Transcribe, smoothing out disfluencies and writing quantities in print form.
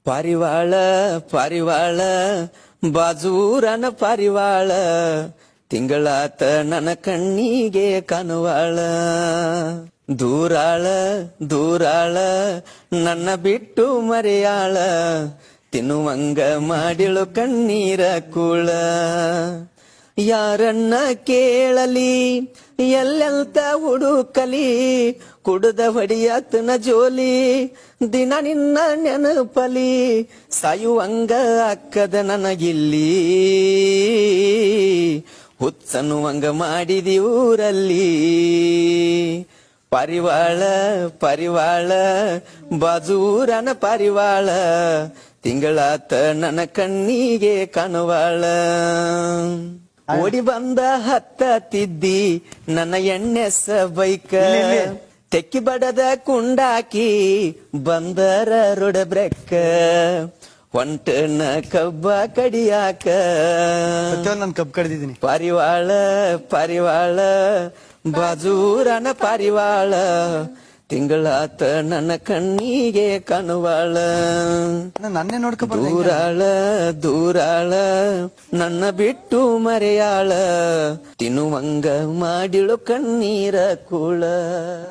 ಪಾರಿವಾಳ ಪಾರಿವಾಳ ಬಾಜೂರನ ಪಾರಿವಾಳ ತಿಂಗಳಾತ ನನ್ನ ಕಣ್ಣಿಗೆ ಕಾಣುವಾಳ ದೂರಾಳ ದೂರಾಳ ನನ್ನ ಬಿಟ್ಟು ಮರೆಯಾಳ ತಿನ್ನುವಂಗ ಮಾಡಿಳು ಕಣ್ಣೀರ ಕೂಳ ಯಾರನ್ನ ಕೇಳಲಿ ಎಲ್ಲೆಲ್ತ ಹುಡುಕಲಿ ಕುಡ್ದ ಹೊಡಿಯತನ ಜೋಲಿ ದಿನ ನಿನ್ನ ನೆನಪಲಿ ಸಾಯುವಂಗ ಅಕ್ಕದ ನನಗಿಲ್ಲಿ ಹುಚ್ಚನ್ನುವಂಗ ಮಾಡಿದಿ ಊರಲ್ಲಿ ಪಾರಿವಾಳ ಪಾರಿವಾಳ ಬಾಜೂರನ ಪಾರಿವಾಳ ತಿಂಗಳಾತ ನನ್ನ ಕಣ್ಣಿಗೆ ಕಾಣುವಾಳ ಓಡಿ ಬಂದ ಹತ್ತಿದ್ದಿ ನನ್ನ ಎಣ್ಣೆಸ ಬೈಕ ತೆಕ್ಕಿ ಬಡದ ಕುಂಡಾಕಿ ಬಂದರ ರೋಡ ಬ್ರೆಕ್ಕ ಹೊಂಟನ ಕಬ್ಬ ಕಡಿಯಾಕ ನಾನು ಕಬ್ಬು ಕಡ್ದಿದ್ದೀನಿ. ಪಾರಿವಾಳ ಪಾರಿವಾಳ ಬಾಜೂರನ ಪಾರಿವಾಳ ತಿಂಗಳಾತ ನನ್ನ ಕಣ್ಣಿಗೆ ಕಾಣುವಾಳ ನನ್ನೇ ನೋಡ್ಕೊ ದೂರಾಳ ದೂರಾಳ ನನ್ನ ಬಿಟ್ಟು ಮರೆಯಾಳ ತಿನ್ನುವಂಗ ಮಾಡಿಳು ಕಣ್ಣೀರ ಕೂಳ.